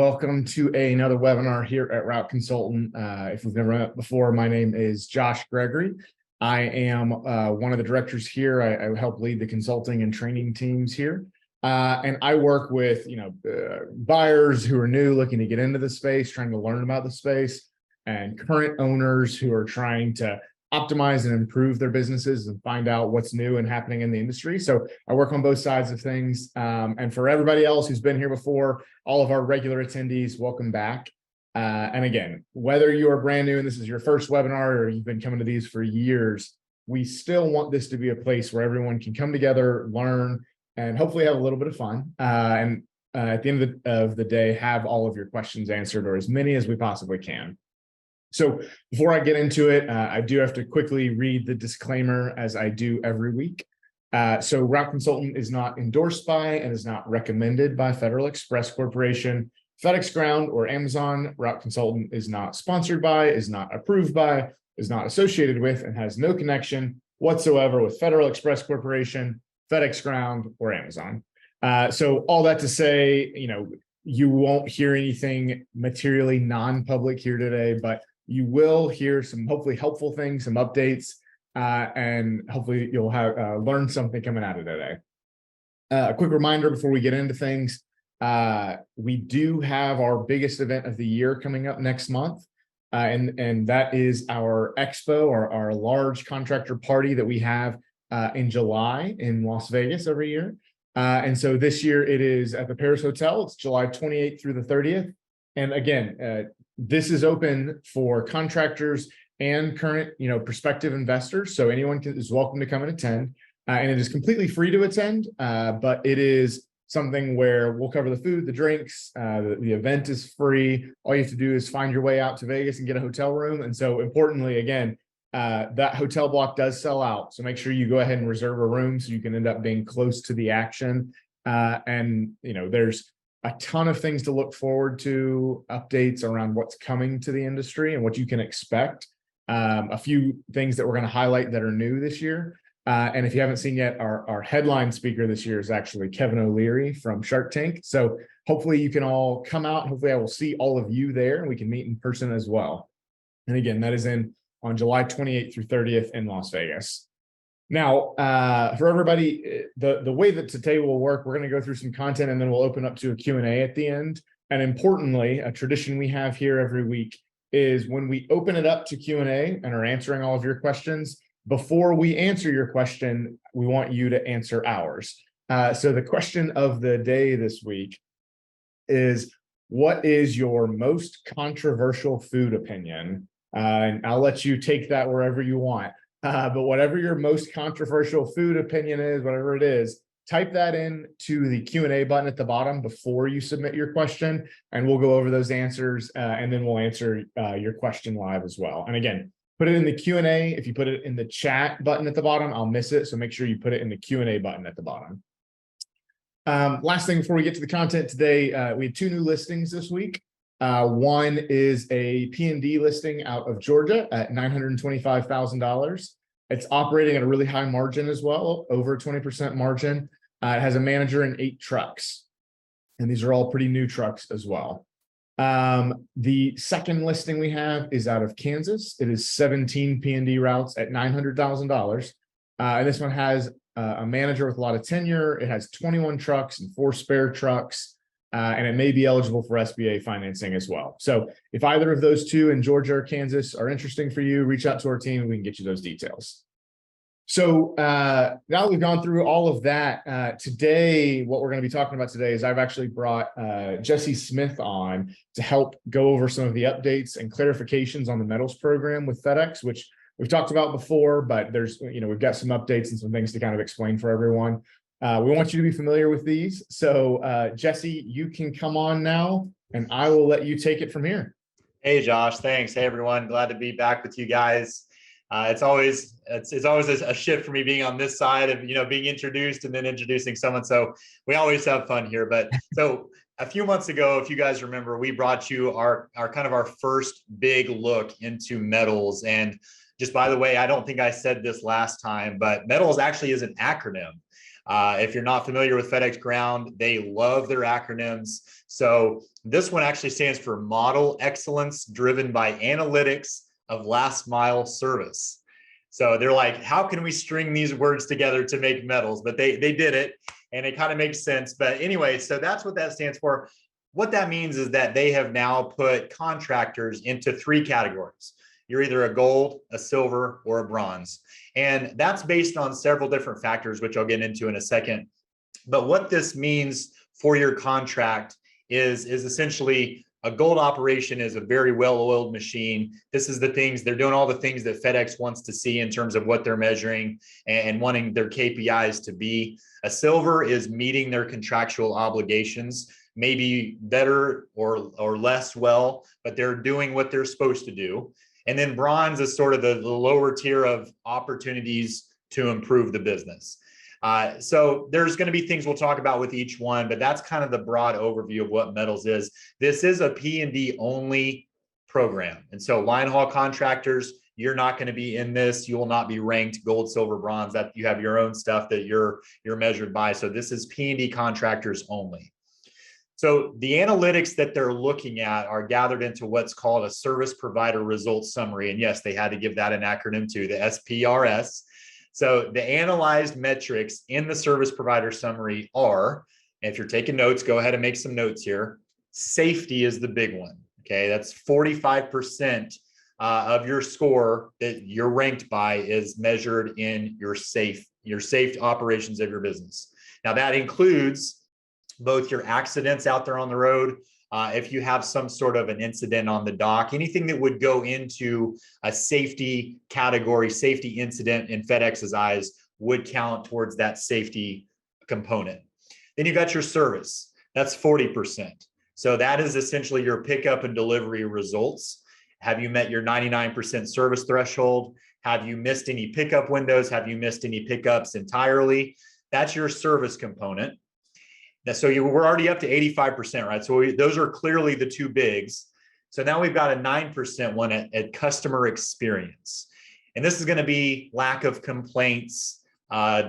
Welcome to another webinar here at Route Consultant. If we've never met before, my name is Josh Gregory. I am one of the directors here. I help lead the consulting and training teams here. And I work with buyers who are new, looking to get into the space, trying to learn about the space, and current owners who are trying to optimize and improve their businesses and find out what's new and happening in the industry. So I work on both sides of things. And for everybody else who's been here before, all of our regular attendees, welcome back. And again, whether you are brand new and this is your first webinar or you've been coming to these for years, we still want this to be a place where everyone can come together, learn, and hopefully have a little bit of fun. And at the end of the day, have all of your questions answered, or as many as we possibly can. So before I get into it, I do have to quickly read the disclaimer, as I do every week. So Route Consultant is not endorsed by and is not recommended by Federal Express Corporation, FedEx Ground, or Amazon. Route Consultant is not sponsored by, is not approved by, is not associated with, and has no connection whatsoever with Federal Express Corporation, FedEx Ground, or Amazon. So all that to say, you won't hear anything materially non-public here today, but you will hear some hopefully helpful things, some updates, and hopefully you'll have learned something coming out of today. A quick reminder before we get into things, we do have our biggest event of the year coming up next month, and that is our expo, or our large contractor party that we have in July in Las Vegas every year. And so this year it is at the Paris Hotel. It's July 28th through the 30th. And again, this is open for contractors and current, prospective investors. So anyone is welcome to come and attend. And it is completely free to attend, but it is something where we'll cover the food, the drinks, the event is free. All you have to do is find your way out to Vegas and get a hotel room. And so importantly, again, that hotel block does sell out. So make sure you go ahead and reserve a room so you can end up being close to the action. And, there's a ton of things to look forward to, updates around what's coming to the industry and what you can expect. A few things that we're going to highlight that are new this year. And if you haven't seen yet, our headline speaker this year is actually Kevin O'Leary from Shark Tank. So hopefully you can all come out. Hopefully I will see all of you there and we can meet in person as well. And again, that is on July 28th through 30th in Las Vegas. Now, for everybody, the way that today will work, we're going to go through some content and then we'll open up to a Q&A at the end. And importantly, a tradition we have here every week is when we open it up to Q&A and are answering all of your questions, before we answer your question, we want you to answer ours. So the question of the day this week is, what is your most controversial food opinion? And I'll let you take that wherever you want. But whatever your most controversial food opinion is, whatever it is, type that in to the Q&A button at the bottom before you submit your question, and we'll go over those answers, and then we'll answer your question live as well. And again, put it in the Q&A. If you put it in the chat button at the bottom, I'll miss it. So make sure you put it in the Q&A button at the bottom. Last thing before we get to the content today, we had two new listings this week. One is a P&D listing out of Georgia at $925,000. It's operating at a really high margin as well, over 20% margin. It has a manager and 8 trucks, and these are all pretty new trucks as well. The second listing we have is out of Kansas. It is 17 P&D routes at $900,000. And this one has a manager with a lot of tenure. It has 21 trucks and 4 spare trucks. And it may be eligible for SBA financing as well. So if either of those two in Georgia or Kansas are interesting for you, reach out to our team and we can get you those details. So now that we've gone through all of that, today, what we're going to be talking about today is I've actually brought Jesse Smith on to help go over some of the updates and clarifications on the metals program with FedEx, which we've talked about before, but there's, we've got some updates and some things to kind of explain for everyone. We want you to be familiar with these. So Jesse, you can come on now and I will let you take it from here. Hey, Josh, thanks. Hey, everyone. Glad to be back with you guys. It's always a shift for me being on this side of, being introduced and then introducing someone. So we always have fun here. But so a few months ago, if you guys remember, we brought you our first big look into metals. And just by the way, I don't think I said this last time, but metals actually is an acronym. If you're not familiar with FedEx Ground, they love their acronyms. So this one actually stands for Model Excellence Driven by Analytics of Last Mile Service. So they're like, how can we string these words together to make metals? But they did it, and it kind of makes sense. But anyway, so that's what that stands for. What that means is that they have now put contractors into 3 categories. You're either a gold, a silver, or a bronze. And that's based on several different factors, which I'll get into in a second. But what this means for your contract is essentially a gold operation is a very well-oiled machine. This is the things, they're doing all the things that FedEx wants to see in terms of what they're measuring and wanting their KPIs to be. A silver is meeting their contractual obligations, maybe better or less well, but they're doing what they're supposed to do. And then bronze is sort of the lower tier of opportunities to improve the business. So there's going to be things we'll talk about with each one, but that's kind of the broad overview of what metals is. This is a P&D only program. And so line haul contractors, you're not going to be in this. You will not be ranked gold, silver, bronze. That you have your own stuff that you're measured by. So this is P&D contractors only. So the analytics that they're looking at are gathered into what's called a service provider results summary. And yes, they had to give that an acronym too, the SPRS. So the analyzed metrics in the service provider summary are, if you're taking notes, go ahead and make some notes here. Safety is the big one. Okay, that's 45% of your score that you're ranked by is measured in your safe operations of your business. Now that includes both your accidents out there on the road, if you have some sort of an incident on the dock, anything that would go into a safety category, safety incident in FedEx's eyes would count towards that safety component. Then you've got your service, that's 40%. So that is essentially your pickup and delivery results. Have you met your 99% service threshold? Have you missed any pickup windows? Have you missed any pickups entirely? That's your service component. So we're already up to 85%, right? So those are clearly the 2 bigs. So now we've got a 9% one at customer experience. And this is going to be lack of complaints,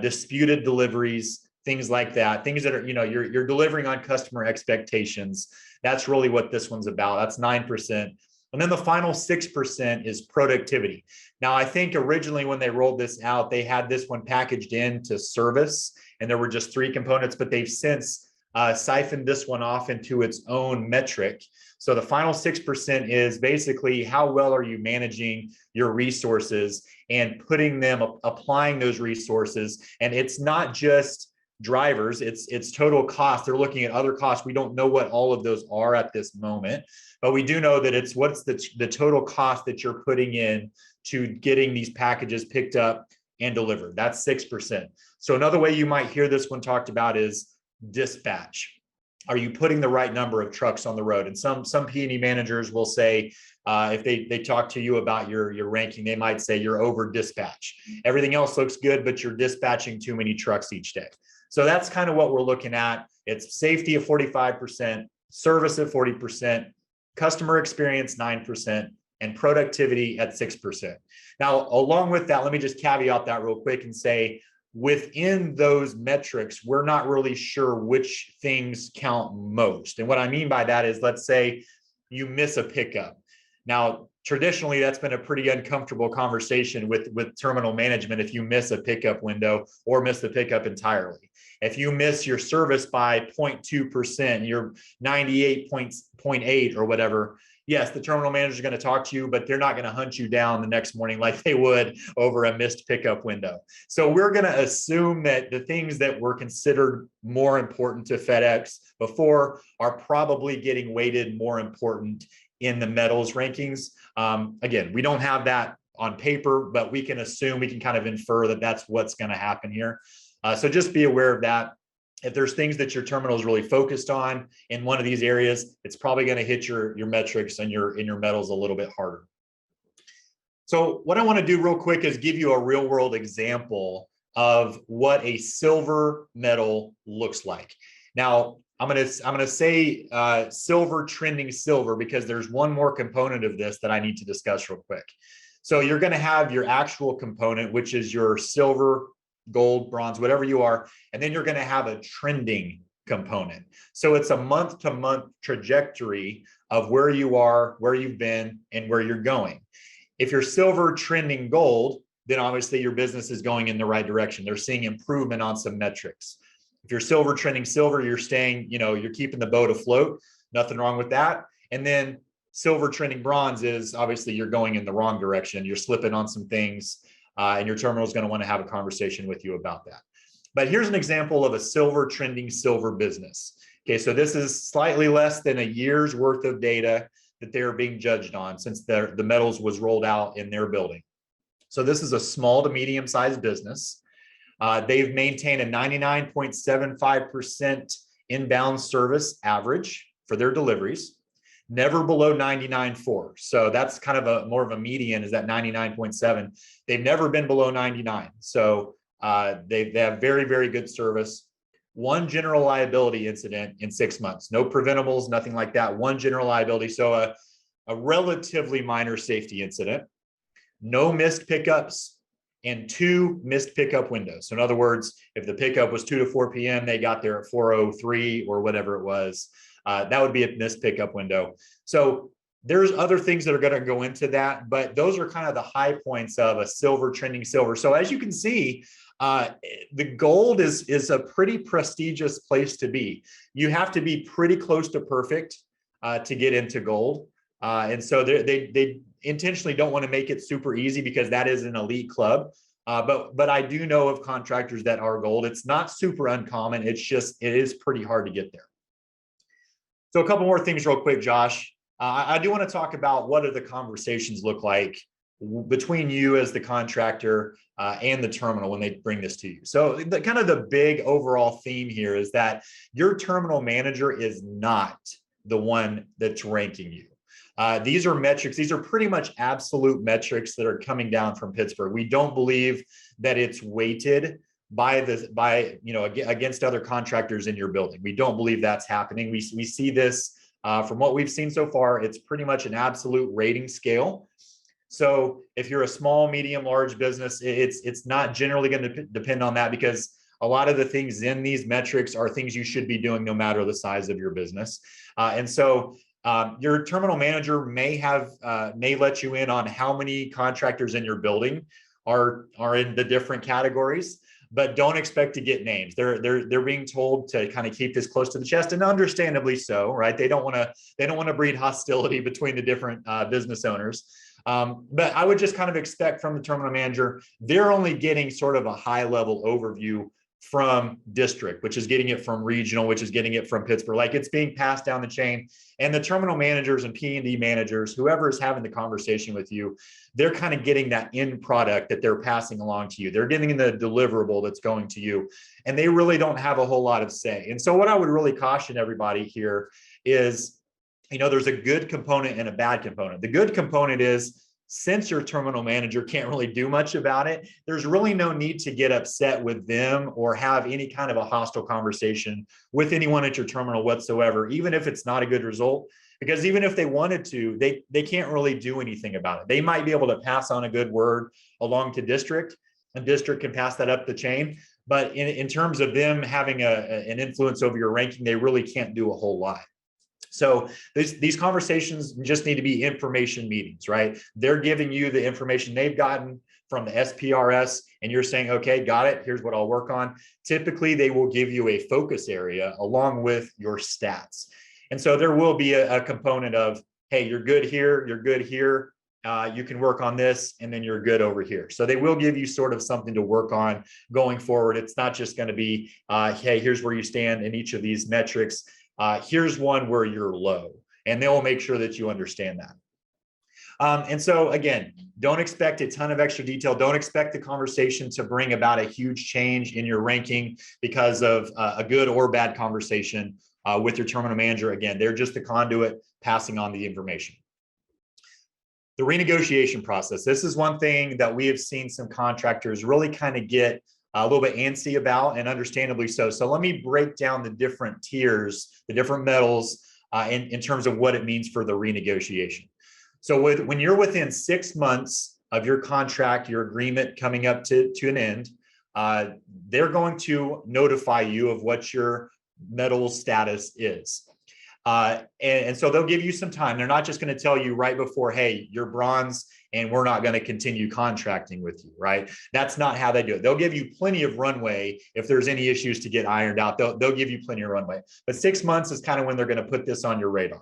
disputed deliveries, things like that, things that are, you're delivering on customer expectations. That's really what this one's about. That's 9%. And then the final 6% is productivity. Now, I think originally when they rolled this out, they had this one packaged into service, and there were just 3 components, but they've since siphoned this one off into its own metric. So the final 6% is basically how well are you managing your resources and putting them, applying those resources. And it's not just drivers, it's total cost. They're looking at other costs. We don't know what all of those are at this moment, but we do know that it's what's the total cost that you're putting in to getting these packages picked up and delivered. That's 6%. So another way you might hear this one talked about is dispatch. Are you putting the right number of trucks on the road? And some P&E managers will say, if they talk to you about your ranking, they might say you're over dispatch. Everything else looks good, but you're dispatching too many trucks each day. So that's kind of what we're looking at. It's safety of 45%, service at 40%, customer experience 9%, and productivity at 6%. Now, along with that, let me just caveat that real quick and say, within those metrics, we're not really sure which things count most. And what I mean by that is, let's say you miss a pickup. Now, traditionally, that's been a pretty uncomfortable conversation with terminal management if you miss a pickup window or miss the pickup entirely. If you miss your service by 0.2%, you're 98.8 or whatever, yes, the terminal manager is going to talk to you, but they're not going to hunt you down the next morning like they would over a missed pickup window. So we're going to assume that the things that were considered more important to FedEx before are probably getting weighted more important in the metals rankings. Again, we don't have that on paper, but we can assume, we can kind of infer that that's what's going to happen here. So just be aware of that. If there's things that your terminal is really focused on in one of these areas, it's probably going to hit your metrics and your metals a little bit harder. So what I want to do real quick is give you a real world example of what a silver metal looks like. Now, I'm gonna say silver trending silver because there's one more component of this that I need to discuss real quick. So you're going to have your actual component, which is your silver gold, bronze, whatever you are, and then you're going to have a trending component. So it's a month-to-month trajectory of where you are, where you've been, and where you're going. If you're silver trending gold, then obviously your business is going in the right direction. They're seeing improvement on some metrics. If you're silver trending silver, you're staying, you're keeping the boat afloat. Nothing wrong with that. And then silver trending bronze is obviously you're going in the wrong direction. You're slipping on some things, and your terminal is going to want to have a conversation with you about that. But here's an example of a silver trending silver business. Okay, so this is slightly less than a year's worth of data that they're being judged on since the metals was rolled out in their building. So this is a small to medium sized business. They've maintained a 99.75% inbound service average for their deliveries, never below 99.4. So that's kind of more of a median, is that 99.7. They've never been below 99. So they have very, very good service. One general liability incident in 6 months, no preventables, nothing like that. One general liability. So a relatively minor safety incident, no missed pickups, and 2 missed pickup windows. So in other words, if the pickup was 2 to 4 p.m., they got there at 4:03 or whatever it was. That would be a missed pickup window. So there's other things that are going to go into that, but those are kind of the high points of a silver trending silver. So as you can see, the gold is a pretty prestigious place to be. You have to be pretty close to perfect to get into gold. And so they intentionally don't want to make it super easy because that is an elite club. But I do know of contractors that are gold. It's not super uncommon. It is pretty hard to get there. So a couple more things real quick, Josh. I do want to talk about what do the conversations look like between you as the contractor and the terminal when they bring this to you. So the big overall theme here is that your terminal manager is not the one that's ranking you. These are metrics. These are pretty much absolute metrics that are coming down from Pittsburgh. We don't believe that it's weighted against other contractors in your building. We don't believe that's happening. We see this from what we've seen so far. It's pretty much an absolute rating scale. So if you're a small, medium, large business, it's not generally going to depend on that, because a lot of the things in these metrics are things you should be doing no matter the size of your business. And so your terminal manager may let you in on how many contractors in your building are in the different categories, but don't expect to get names. They're being told to kind of keep this close to the chest, and understandably so, right? They don't want to breed hostility between the different business owners. But I would just kind of expect from the terminal manager, they're only getting sort of a high level overview from district, which is getting it from regional, which is getting it from Pittsburgh. Like, it's being passed down the chain, and the terminal managers and P&D managers, whoever is having the conversation with you, they're kind of getting that end product that they're passing along to you. They're getting the deliverable that's going to you, and they really don't have a whole lot of say. And so what I would really caution everybody here is, there's a good component and a bad component. The good component is, since your terminal manager can't really do much about it, there's really no need to get upset with them or have any kind of a hostile conversation with anyone at your terminal whatsoever, even if it's not a good result. Because even if they wanted to, they can't really do anything about it. They might be able to pass on a good word along to district, and district can pass that up the chain. But in terms of them having an influence over your ranking, they really can't do a whole lot. So these conversations just need to be information meetings, right? They're giving you the information they've gotten from the SPRS, and you're saying, okay, got it. Here's what I'll work on. Typically, they will give you a focus area along with your stats. And so there will be a component of, hey, you're good here, you're good here. You can work on this, and then you're good over here. So they will give you sort of something to work on going forward. It's not just going to be, hey, here's where you stand in each of these metrics. Here's one where you're low, and they'll make sure that you understand that. And so again, don't expect a ton of extra detail. Don't expect the conversation to bring about a huge change in your ranking because of a good or bad conversation with your terminal manager. Again, they're just the conduit passing on the information. The renegotiation process. This is one thing that we have seen some contractors really kind of get a little bit antsy about, and understandably so. So let me break down the different tiers, the different metals in terms of what it means for the renegotiation. So when you're within 6 months of your contract, your agreement coming up to an end, they're going to notify you of what your metal status is. And so they'll give you some time. They're not just going to tell you right before, hey, you're bronze and we're not going to continue contracting with you, right? That's not how they do it. They'll give you plenty of runway if there's any issues to get ironed out. They'll give you plenty of runway. But 6 months is kind of when they're going to put this on your radar.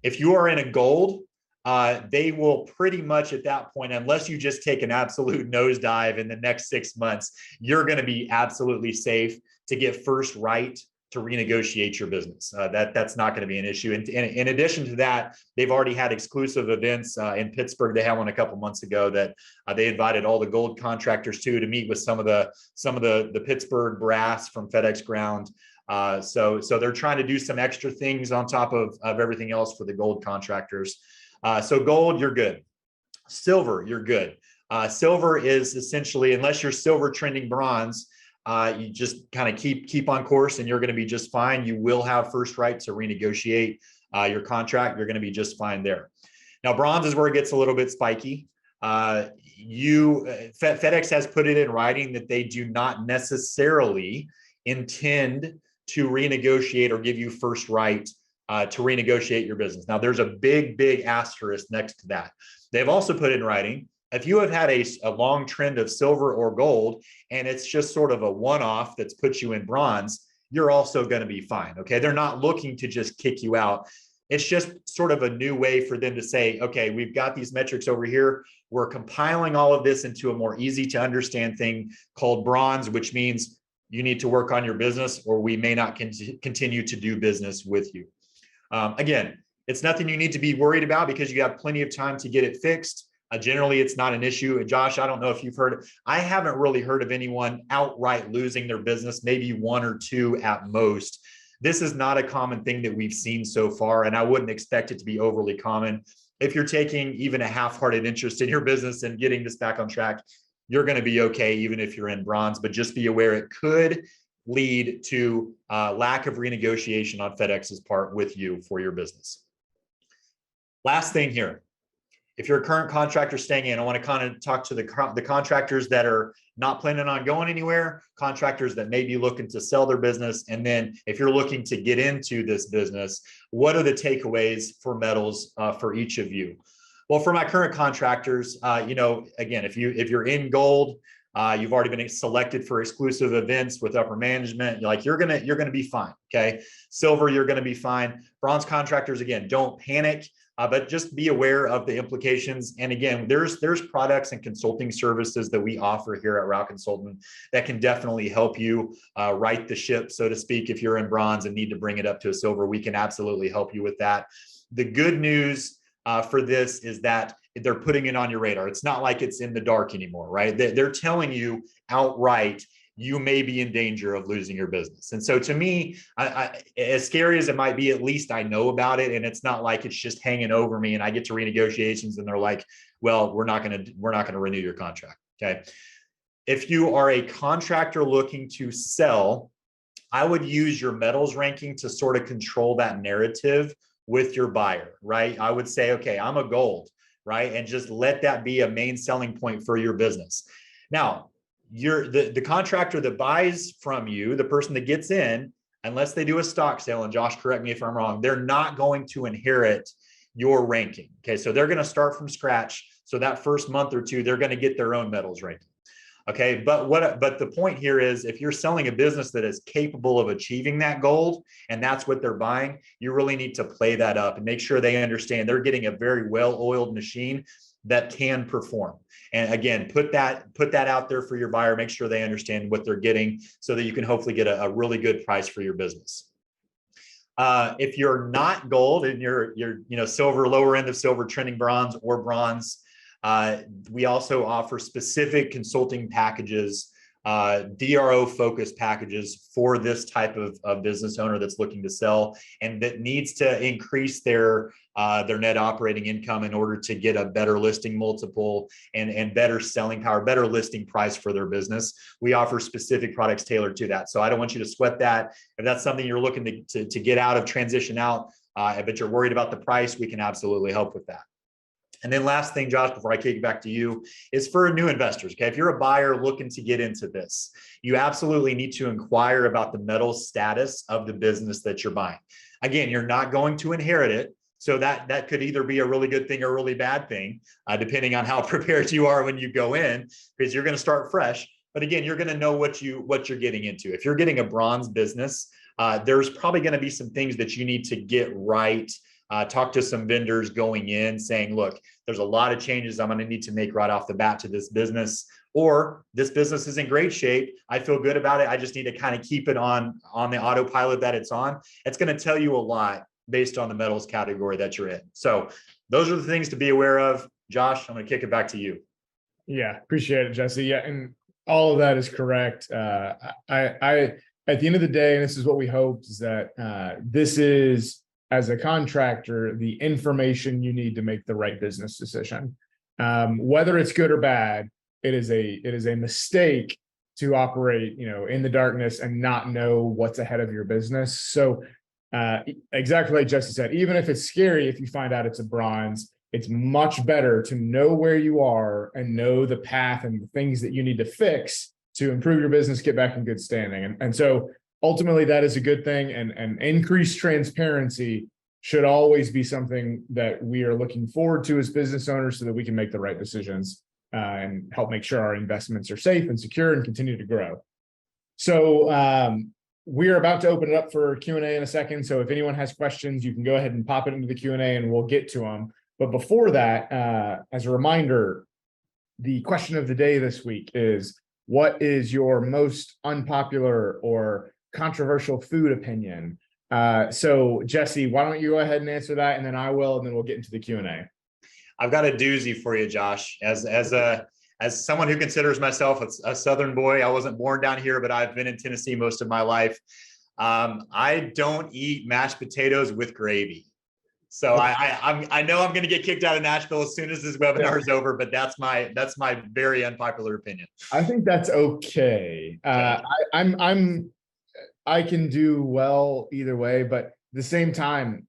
If you are in a gold, they will pretty much at that point, unless you just take an absolute nosedive in the next 6 months, you're going to be absolutely safe to get first right to renegotiate your business. That's not going to be an issue. And in addition to that, they've already had exclusive events in Pittsburgh. They had one a couple months ago that they invited all the gold contractors to meet with some of the Pittsburgh brass from FedEx Ground. So they're trying to do some extra things on top of everything else for the gold contractors. So gold, you're good. Silver, you're good. Silver is essentially, unless you're silver trending bronze, you just kind of keep on course and you're going to be just fine. You will have first right to renegotiate your contract. You're going to be just fine there. Now, bronze is where it gets a little bit spiky. FedEx has put it in writing that they do not necessarily intend to renegotiate or give you first right to renegotiate your business. Now, there's a big asterisk next to that. They've also put in writing, if you have had a long trend of silver or gold, and it's just sort of a one-off that's put you in bronze, you're also going to be fine. Okay. They're not looking to just kick you out. It's just sort of a new way for them to say, okay, we've got these metrics over here. We're compiling all of this into a more easy to understand thing called bronze, which means you need to work on your business or we may not continue to do business with you. Again, it's nothing you need to be worried about because you have plenty of time to get it fixed. Generally, it's not an issue. And Josh, I don't know if you've heard, I haven't really heard of anyone outright losing their business, maybe one or two at most. This is not a common thing that we've seen so far, and I wouldn't expect it to be overly common. If you're taking even a half-hearted interest in your business and getting this back on track, you're going to be okay, even if you're in bronze, but just be aware it could lead to lack of renegotiation on FedEx's part with you for your business. Last thing here. If you're a current contractor staying in, I want to kind of talk to the contractors that are not planning on going anywhere, contractors that may be looking to sell their business. And then if you're looking to get into this business, what are the takeaways for metals for each of you? Well, for my current contractors, again, if you're in gold, you've already been selected for exclusive events with upper management. You're gonna be fine. Okay, silver, you're gonna be fine. Bronze contractors, again, don't panic. But just be aware of the implications. And again, there's products and consulting services that we offer here at Route Consultant that can definitely help you right the ship, so to speak. If you're in bronze and need to bring it up to a silver, we can absolutely help you with that. The good news for this is that they're putting it on your radar. It's not like it's in the dark anymore, right? They're telling you outright, you may be in danger of losing your business. And so to me, as scary as it might be, at least I know about it. And it's not like it's just hanging over me and I get to renegotiations and they're like, well, we're not going to renew your contract. Okay. If you are a contractor looking to sell, I would use your metals ranking to sort of control that narrative with your buyer, right? I would say, okay, I'm a gold, right? And just let that be a main selling point for your business. Now, the contractor that buys from you, the person that gets in, unless they do a stock sale, and Josh, correct me if I'm wrong, they're not going to inherit your ranking. Okay, so they're going to start from scratch. So that first month or two, they're going to get their own metals ranking. Okay, but the point here is, if you're selling a business that is capable of achieving that gold and that's what they're buying, you really need to play that up and make sure they understand they're getting a very well-oiled machine that can perform. And again, put that out there for your buyer. Make sure they understand what they're getting so that you can hopefully get a really good price for your business. If you're not gold and you're silver, lower end of silver, trending bronze or bronze, we also offer specific consulting packages, DRO focused packages for this type of business owner that's looking to sell and that needs to increase their net operating income in order to get a better listing multiple and better selling power, better listing price for their business. We offer specific products tailored to that. So I don't want you to sweat that. If that's something you're looking to get out of, transition out, but you're worried about the price, we can absolutely help with that. And then last thing, Josh, before I kick it back to you, is for new investors. Okay. If you're a buyer looking to get into this, you absolutely need to inquire about the metal status of the business that you're buying. Again, you're not going to inherit it. So that could either be a really good thing or a really bad thing, depending on how prepared you are when you go in, because you're going to start fresh. But again, you're going to know what you're getting into. If you're getting a bronze business, there's probably going to be some things that you need to get right. Talk to some vendors going in saying, look, there's a lot of changes I'm going to need to make right off the bat to this business, or this business is in great shape. I feel good about it. I just need to kind of keep it on the autopilot that it's on. It's going to tell you a lot based on the metals category that you're in. So those are the things to be aware of. Josh, I'm going to kick it back to you. Yeah, appreciate it, Jesse. Yeah, and all of that is correct. I at the end of the day, and this is what we hoped, is that this is, as a contractor, the information you need to make the right business decision. Whether it's good or bad, it is a mistake to operate, in the darkness and not know what's ahead of your business. So exactly like Jesse said, even if it's scary, if you find out it's a bronze, it's much better to know where you are and know the path and the things that you need to fix to improve your business, get back in good standing. And so ultimately that is a good thing, and increased transparency should always be something that we are looking forward to as business owners, so that we can make the right decisions and help make sure our investments are safe and secure and continue to grow. So we are about to open it up for Q&A in a second. So if anyone has questions, you can go ahead and pop it into the Q&A and we'll get to them. But before that, as a reminder, the question of the day this week is, what is your most unpopular or controversial food opinion? So Jesse, why don't you go ahead and answer that, and then I will, and then we'll get into the Q&A. I've got a doozy for you, Josh. As someone who considers myself a Southern boy, I wasn't born down here, but I've been in Tennessee most of my life. I don't eat mashed potatoes with gravy. So I know I'm going to get kicked out of Nashville as soon as this webinar is over, but that's my very unpopular opinion. I think that's okay. I can do well either way, but at the same time,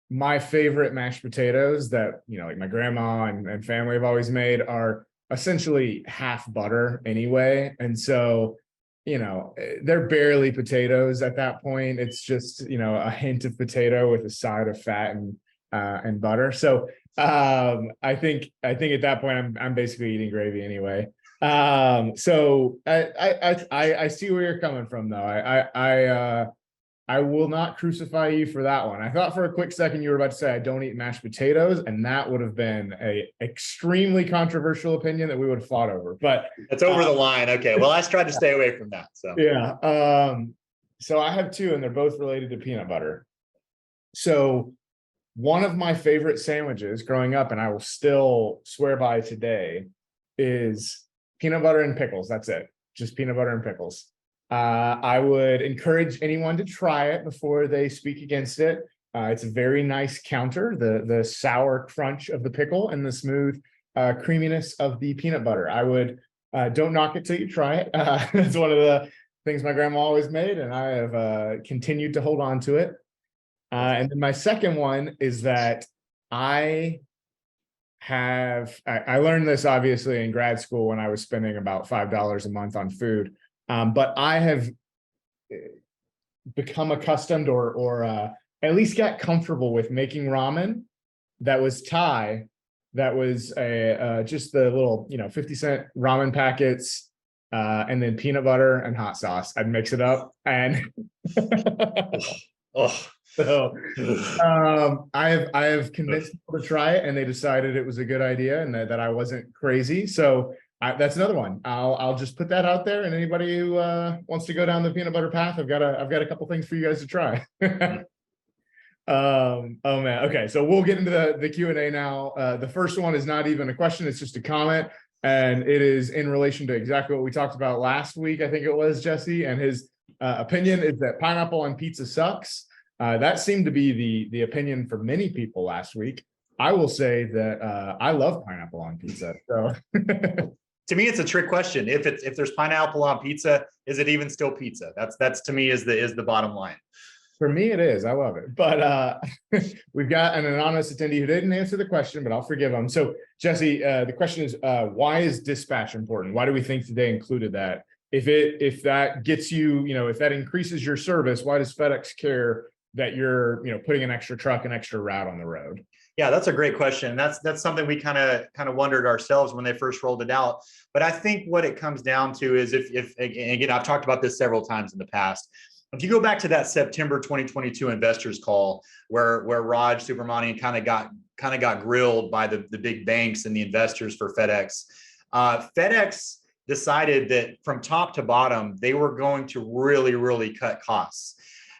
my favorite mashed potatoes that, like my grandma and family have always made are essentially half butter anyway. And so, they're barely potatoes at that point. It's just, a hint of potato with a side of fat and butter. So I think at that point I'm basically eating gravy anyway. So I see where you're coming from, though. I will not crucify you for that one. I thought for a quick second you were about to say I don't eat mashed potatoes, and that would have been a extremely controversial opinion that we would have fought over. But it's over the line. Okay, well, I tried to stay away from that. So yeah. So I have two, and they're both related to peanut butter. So one of my favorite sandwiches growing up, and I will still swear by today, is peanut butter and pickles. That's it. Just peanut butter and pickles. I would encourage anyone to try it before they speak against it. It's a very nice counter, the sour crunch of the pickle and the smooth creaminess of the peanut butter. I would don't knock it till you try it. It's one of the things my grandma always made, and I have continued to hold on to it. And then my second one is that I learned this obviously in grad school when I was spending about $5 a month on food. But I have become accustomed or at least got comfortable with making ramen that was Thai, that was just the little 50-cent ramen packets, and then peanut butter and hot sauce. I'd mix it up, and so I have convinced people to try it, and they decided it was a good idea and that I wasn't crazy. So that's another one. I'll just put that out there, and anybody who wants to go down the peanut butter path, I've got a couple things for you guys to try. Oh man. Okay, so we'll get into the Q&A now. The first one is not even a question; it's just a comment, and it is in relation to exactly what we talked about last week. I think it was Jesse, and his opinion is that pineapple on pizza sucks. That seemed to be the opinion for many people last week. I will say that I love pineapple on pizza. So. To me, it's a trick question. If there's pineapple on pizza, is it even still pizza? That's to me is the bottom line. For me, it is. I love it. But we've got an anonymous attendee who didn't answer the question, but I'll forgive them. So, Jesse, the question is, why is dispatch important? Why do we think that they included that? If that gets you, if that increases your service, why does FedEx care that you're, putting an extra truck, an extra route on the road? Yeah, that's a great question. That's something we kind of wondered ourselves when they first rolled it out. But I think what it comes down to is if again, I've talked about this several times in the past. If you go back to that September 2022 investors call where Raj Subramanian kind of got grilled by the big banks and the investors for FedEx, FedEx decided that from top to bottom, they were going to really cut costs.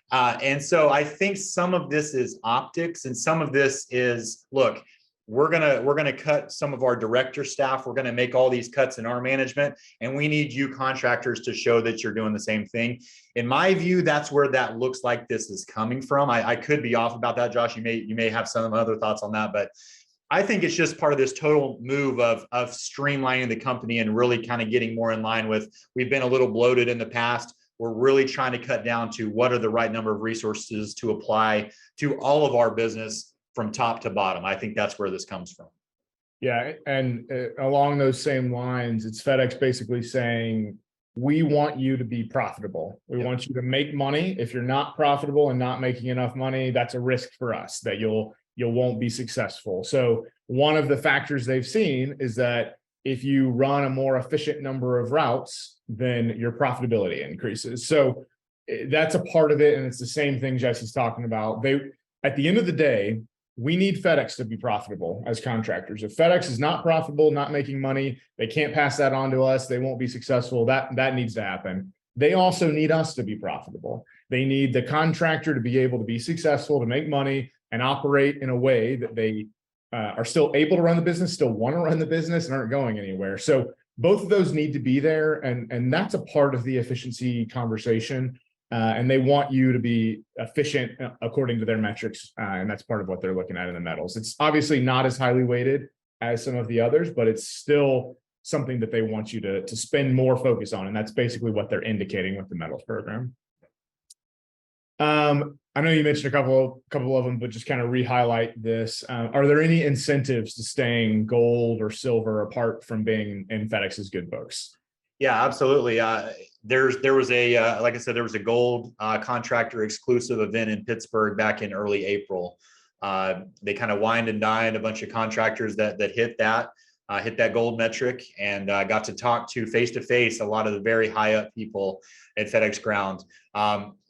And so I think some of this is optics and some of this is, look, we're gonna cut some of our director staff. We're gonna make all these cuts in our management, and we need you contractors to show that you're doing the same thing. In my view, that's where that looks like this is coming from. I could be off about that, Josh. You may have some other thoughts on that, but I think it's just part of this total move of streamlining the company and really kind of getting more in line with, we've been a little bloated in the past. We're really trying to cut down to what are the right number of resources to apply to all of our business from top to bottom. I think that's where this comes from. Yeah. And along those same lines, it's FedEx basically saying, we want you to be profitable. We want you to make money. If you're not profitable and not making enough money, that's a risk for us that you won't be successful. So one of the factors they've seen is that if you run a more efficient number of routes, then your profitability increases. So that's a part of it. And it's the same thing Jesse's talking about. At the end of the day, we need FedEx to be profitable as contractors. If FedEx is not profitable, not making money, they can't pass that on to us. They won't be successful. That needs to happen. They also need us to be profitable. They need the contractor to be able to be successful, to make money and operate in a way that they are still able to run the business, still want to run the business, and aren't going anywhere. So both of those need to be there. And that's a part of the efficiency conversation. And they want you to be efficient according to their metrics. And that's part of what they're looking at in the metals. It's obviously not as highly weighted as some of the others, but it's still something that they want you to spend more focus on. And that's basically what they're indicating with the metals program. I know you mentioned a couple of them, but just kind of re-highlight this. Are there any incentives to staying gold or silver apart from being in FedEx's good books? Yeah, absolutely. There was like I said, there was a gold contractor exclusive event in Pittsburgh back in early April. They kind of wined and dined a bunch of contractors that hit that gold metric, and got to talk to face-to-face a lot of the very high up people at FedEx Ground.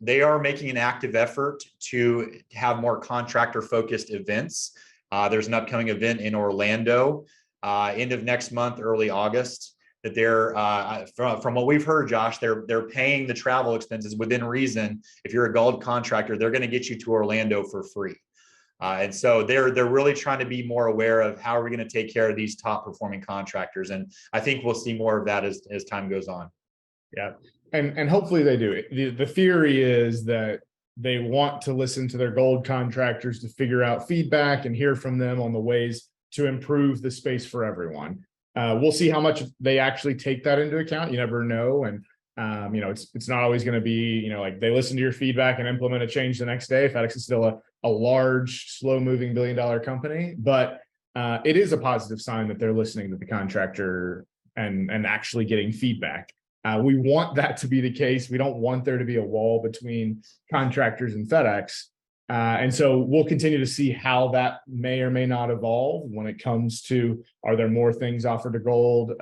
They are making an active effort to have more contractor focused events. There's an upcoming event in Orlando, end of next month, early August, that they're from what we've heard, Josh, they're paying the travel expenses within reason. If you're a gold contractor, they're going to get you to Orlando for free. And so they're really trying to be more aware of how are we going to take care of these top performing contractors. And I think we'll see more of that as time goes on. Yeah. And hopefully they do. The theory is that they want to listen to their gold contractors to figure out feedback and hear from them on the ways to improve the space for everyone. We'll see how much they actually take that into account. You never know. And it's not always going to be, like they listen to your feedback and implement a change the next day. FedEx is still a large, slow moving $1 billion company, but it is a positive sign that they're listening to the contractor and actually getting feedback. We want that to be the case. We don't want there to be a wall between contractors and FedEx. And so we'll continue to see how that may or may not evolve when it comes to, are there more things offered to gold,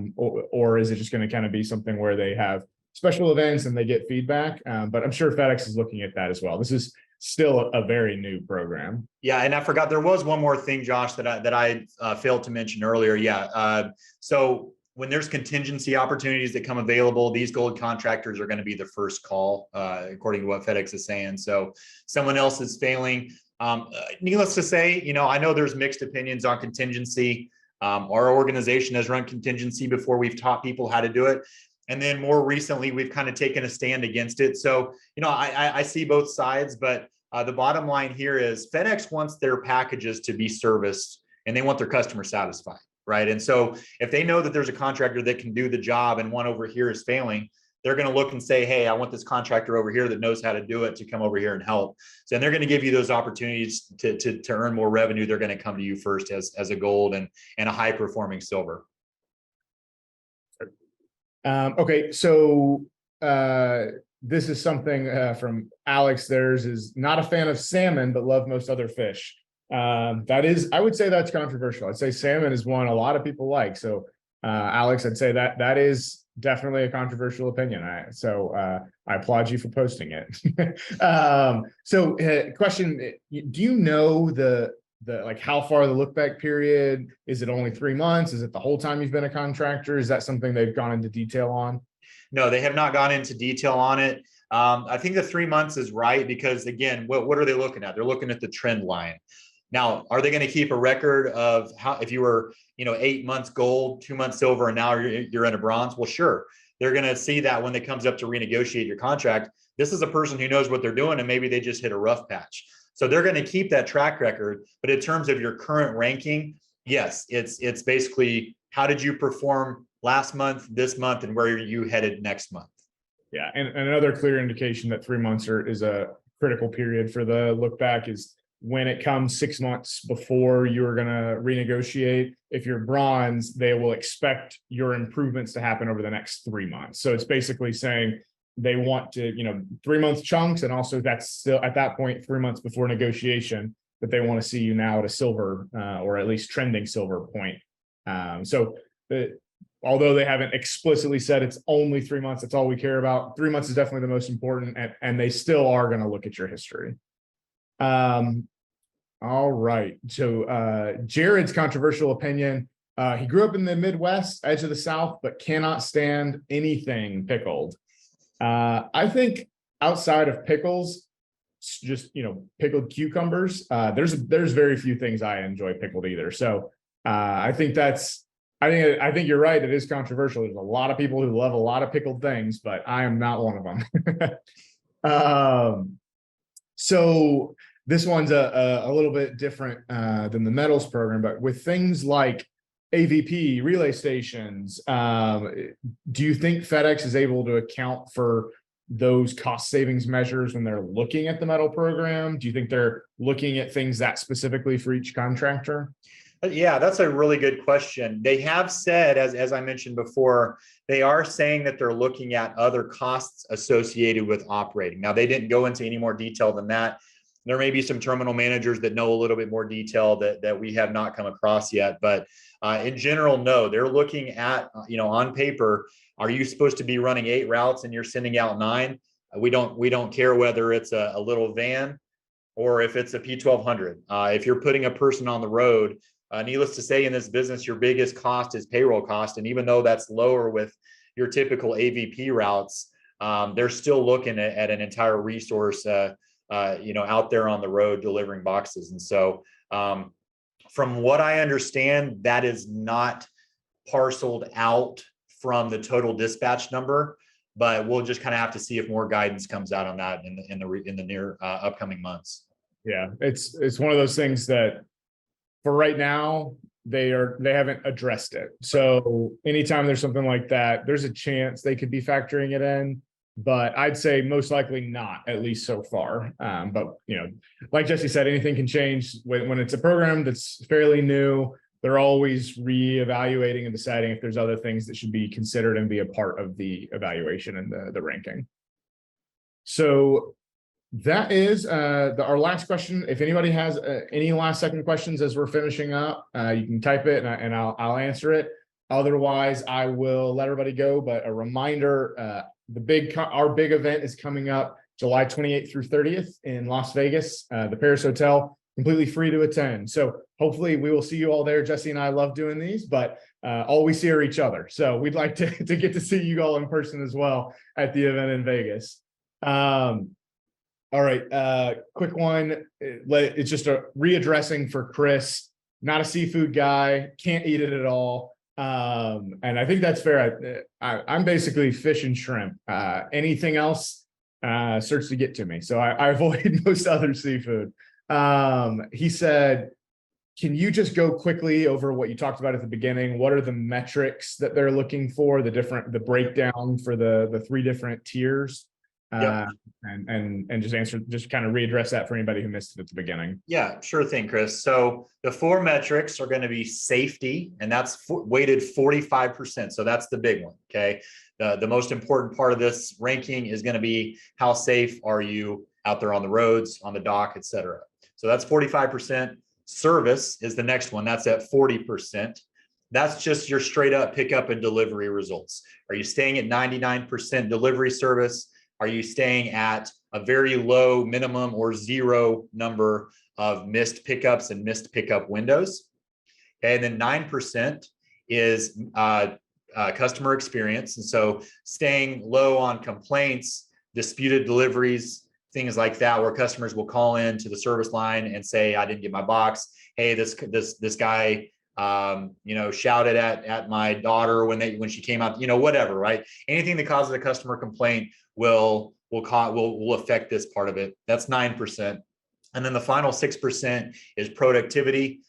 or is it just going to kind of be something where they have special events and they get feedback? But I'm sure FedEx is looking at that as well. This is still a very new program. Yeah, and I forgot there was one more thing, Josh, that I failed to mention earlier. Yeah, so when there's contingency opportunities that come available, these gold contractors are going to be the first call, according to what FedEx is saying. So someone else is failing. Needless to say, I know there's mixed opinions on contingency. Our organization has run contingency before. We've taught people how to do it. And then more recently, we've kind of taken a stand against it. So, I see both sides, but the bottom line here is FedEx wants their packages to be serviced and they want their customers satisfied. Right. And so if they know that there's a contractor that can do the job and one over here is failing, they're going to look and say, hey, I want this contractor over here that knows how to do it to come over here and help. So and they're going to give you those opportunities to earn more revenue. They're going to come to you first as a gold and a high performing silver. Okay, so this is something from Alex. Theirs is not a fan of salmon, but love most other fish. That is, I would say that's controversial. I'd say salmon is one a lot of people like. So, Alex, I'd say that is definitely a controversial opinion. I applaud you for posting it. Question: do you know the like how far the look back period? Is it only 3 months? Is it the whole time you've been a contractor? Is that something they've gone into detail on? No, they have not gone into detail on it. I think the 3 months is right because again, what are they looking at? They're looking at the trend line. Now, are they going to keep a record of how if you were, 8 months gold, 2 months silver, and now you're in a bronze? Well, sure. They're going to see that when it comes up to renegotiate your contract. This is a person who knows what they're doing, and maybe they just hit a rough patch. So they're going to keep that track record. But in terms of your current ranking, yes, it's basically how did you perform last month, this month, and where are you headed next month? Yeah, and another clear indication that 3 months is a critical period for the look back is when it comes 6 months before you're going to renegotiate. If you're bronze, they will expect your improvements to happen over the next 3 months. So it's basically saying they want to, 3 month chunks. And also that's still at that point, 3 months before negotiation, that they want to see you now at a silver or at least trending silver point. Although they haven't explicitly said it's only 3 months, that's all we care about. 3 months is definitely the most important, and they still are going to look at your history. All right. So Jared's controversial opinion. He grew up in the Midwest, edge of the South, but cannot stand anything pickled. I think outside of pickles, just pickled cucumbers. There's very few things I enjoy pickled either. So I think you're right. It is controversial. There's a lot of people who love a lot of pickled things, but I am not one of them. So this one's a little bit different than the metals program, but with things like AVP, relay stations, do you think FedEx is able to account for those cost savings measures when they're looking at the metal program? Do you think they're looking at things that specifically for each contractor? Yeah, that's a really good question. They have said, as I mentioned before, they are saying that they're looking at other costs associated with operating. Now, they didn't go into any more detail than that. There may be some terminal managers that know a little bit more detail that we have not come across yet. But in general, no, they're looking at, on paper, are you supposed to be running 8 routes and you're sending out 9? We don't care whether it's a little van or if it's a P1200. If you're putting a person on the road, needless to say, in this business, your biggest cost is payroll cost. And even though that's lower with your typical AVP routes, they're still looking at an entire resource out there on the road delivering boxes. And so from what I understand, that is not parceled out from the total dispatch number, but we'll just kind of have to see if more guidance comes out on that in the near upcoming months. Yeah, it's one of those things that for right now, they haven't addressed it. So anytime there's something like that, there's a chance they could be factoring it in. But I'd say most likely not, at least so far. But like Jesse said, anything can change when it's a program that's fairly new. They're always reevaluating and deciding if there's other things that should be considered and be a part of the evaluation and the ranking. So that is our last question. If anybody has any last second questions as we're finishing up, you can type it and I'll answer it. Otherwise, I will let everybody go. But a reminder. Our big event is coming up July 28th through 30th in Las Vegas, the Paris Hotel, completely free to attend. So hopefully we will see you all there. Jesse and I love doing these, but all we see are each other. So we'd like to get to see you all in person as well at the event in Vegas. All right, quick one. It's just a readdressing for Chris, not a seafood guy, can't eat it at all. And I think that's fair. I'm basically fish and shrimp. Anything else starts to get to me. So I avoid most other seafood. He said, Can you just go quickly over what you talked about at the beginning? What are the metrics that they're looking for, the breakdown for the three different tiers? Yep. And just kind of readdress that for anybody who missed it at the beginning. Yeah, sure thing, Chris. So the four metrics are going to be safety, and that's weighted 45%. So that's the big one. Okay. The most important part of this ranking is going to be how safe are you out there on the roads, on the dock, et cetera. So that's 45%. Service is the next one. That's at 40%. That's just your straight up pickup and delivery results. Are you staying at 99% delivery service? Are you staying at a very low minimum or zero number of missed pickups and missed pickup windows? Okay, and then 9% is customer experience. And so staying low on complaints, disputed deliveries, things like that, where customers will call in to the service line and say, I didn't get my box. Hey, this guy shouted at my daughter when she came out, whatever, right? Anything that causes a customer complaint will affect this part of it. That's 9%. And then the final 6% is productivity.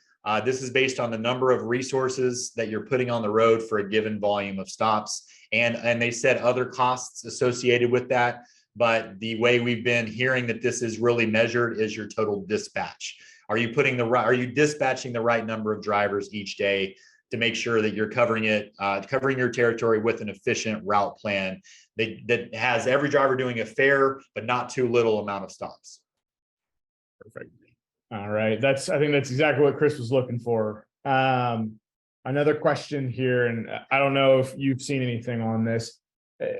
This is based on the number of resources that you're putting on the road for a given volume of stops. And they said other costs associated with that. But the way we've been hearing that this is really measured is your total dispatch. Are you dispatching the right number of drivers each day to make sure that you're covering your territory with an efficient route plan that has every driver doing a fair but not too little amount of stops? Perfect. All right. I think that's exactly what Chris was looking for. Another question here, and I don't know if you've seen anything on this.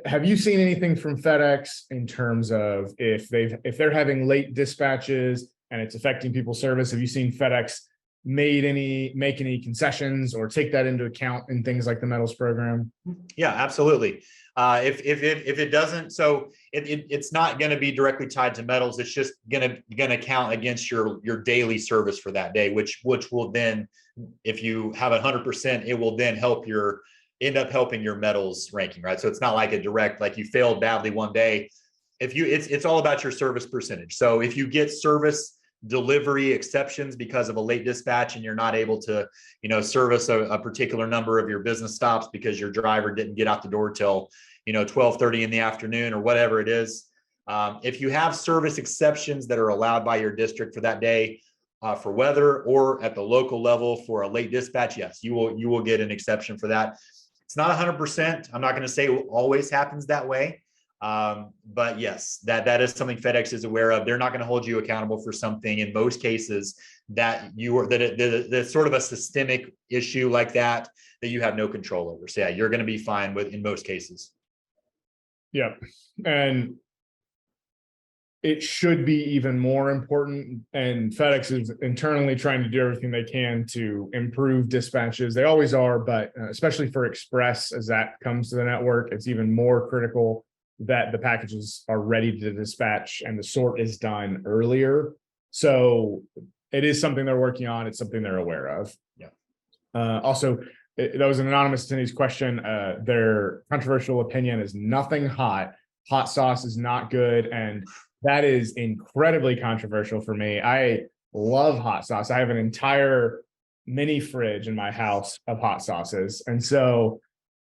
Have you seen anything from FedEx in terms of if they're having late dispatches and it's affecting people's service? Have you seen FedEx make any concessions or take that into account in things like the metals program? Yeah, absolutely. If it doesn't, so it's not going to be directly tied to metals. It's just going to count against your daily service for that day, which will then, if you have 100%, it will then end up helping your metals ranking, right? So it's not like a direct, like you failed badly one day. It's all about your service percentage. So if you get service delivery exceptions because of a late dispatch and you're not able to, service a particular number of your business stops because your driver didn't get out the door till, 12:30 in the afternoon or whatever it is. If you have service exceptions that are allowed by your district for that day, for weather or at the local level for a late dispatch, yes, you will get an exception for that. It's not 100%. I'm not going to say it always happens that way. But yes, that is something FedEx is aware of. They're not going to hold you accountable for something in most cases that's sort of a systemic issue like that you have no control over. So yeah, you're going to be fine in most cases. Yeah. And it should be even more important. And FedEx is internally trying to do everything they can to improve dispatches. They always are, but especially for Express, as that comes to the network, it's even more critical that the packages are ready to dispatch and the sort is done earlier. So it is something they're working on. It's something they're aware of. Yeah. Also, that was an anonymous attendee's question. Their controversial opinion is nothing hot. Hot sauce is not good. And that is incredibly controversial for me. I love hot sauce. I have an entire mini fridge in my house of hot sauces. And so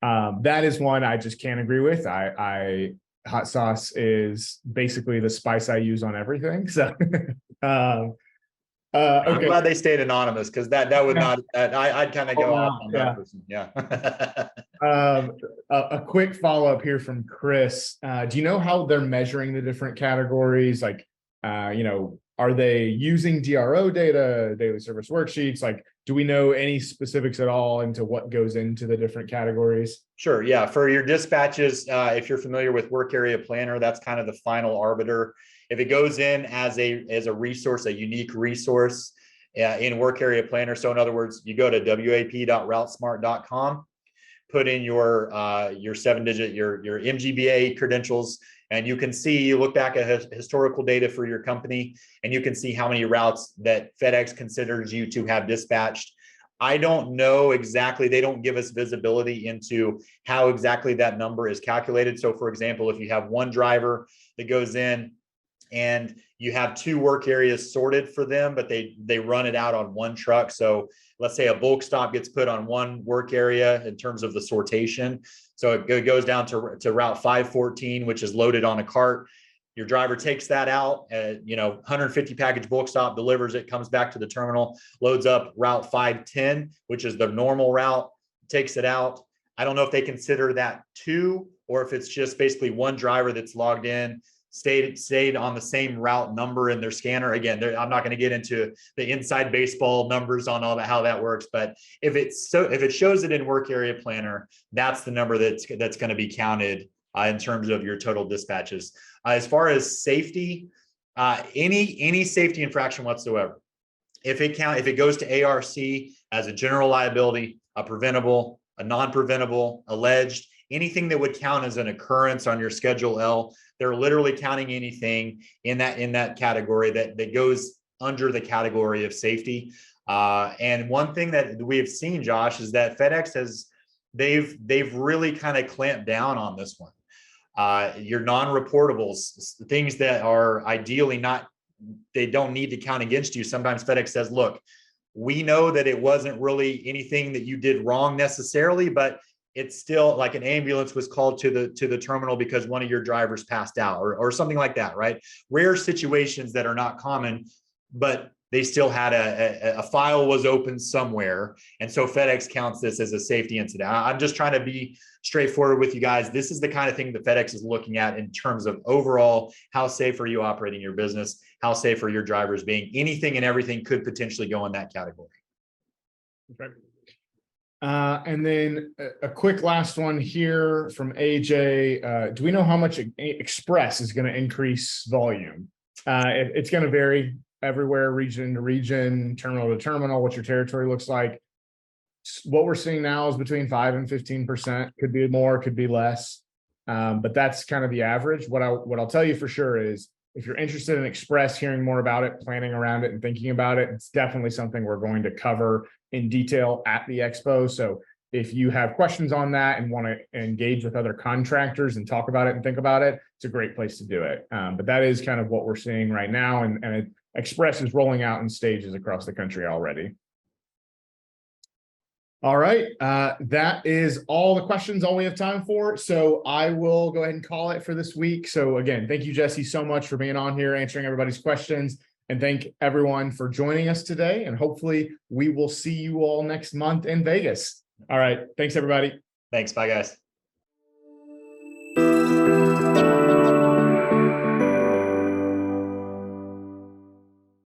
that is one I just can't agree with. Hot sauce is basically the spice I use on everything. So okay. I'm glad they stayed anonymous because that would not. I'd kind of go off on that person. Yeah. A quick follow up here from Chris. Do you know how they're measuring the different categories? Like, are they using DRO data, daily service worksheets? Like, do we know any specifics at all into what goes into the different categories? Sure. Yeah. For your dispatches, if you're familiar with Work Area Planner, that's kind of the final arbiter. If it goes in as a resource, a unique resource in Work Area Planner. So in other words, you go to wap.routesmart.com, put in your 7-digit, your MGBA credentials, and you look back at historical data for your company, and you can see how many routes that FedEx considers you to have dispatched. I don't know exactly. They don't give us visibility into how exactly that number is calculated. So for example, if you have one driver that goes in and you have 2 work areas sorted for them, but they run it out on 1 truck. So let's say a bulk stop gets put on 1 work area in terms of the sortation. So it goes down to route 514, which is loaded on a cart. Your driver takes that out, 150 package bulk stop, delivers it, comes back to the terminal, loads up route 510, which is the normal route, takes it out. I don't know if they consider that 2 or if it's just basically 1 driver that's logged in, stayed on the same route number in their scanner. Again, I'm not going to get into the inside baseball numbers on all that, how that works, but if it shows it in work area planner, that's the number that's going to be counted in terms of your total dispatches. As far as safety, any safety infraction whatsoever, if it goes to ARC as a general liability, a preventable, a non-preventable, alleged, anything that would count as an occurrence on your Schedule L, they're literally counting anything in that category that goes under the category of safety. And one thing that we have seen, Josh, is that FedEx they've really kind of clamped down on this one. Your non-reportables, things that are ideally they don't need to count against you. Sometimes FedEx says, look, we know that it wasn't really anything that you did wrong necessarily, but it's still like an ambulance was called to the terminal because one of your drivers passed out or something like that, right? Rare situations that are not common, but they still had a file was open somewhere. And so FedEx counts this as a safety incident. I'm just trying to be straightforward with you guys. This is the kind of thing that FedEx is looking at in terms of overall, how safe are you operating your business? How safe are your drivers being? Anything and everything could potentially go in that category. Okay. And then a quick last one here from AJ. Do we know how much Express is going to increase volume? It's going to vary everywhere, region to region, terminal to terminal, what your territory looks like. What we're seeing now is between 5 and 15%. Could be more, could be less. But that's kind of the average. What I'll tell you for sure is if you're interested in Express, hearing more about it, planning around it and thinking about it, it's definitely something we're going to cover in detail at the expo. So if you have questions on that and want to engage with other contractors and talk about it and think about it, it's a great place to do it. But that is kind of what we're seeing right now. And Express is rolling out in stages across the country already. All right. That is all the questions, all we have time for. So I will go ahead and call it for this week. So again, thank you, Jesse, so much for being on here, answering everybody's questions. And thank everyone for joining us today. And hopefully we will see you all next month in Vegas. All right. Thanks, everybody. Thanks. Bye, guys.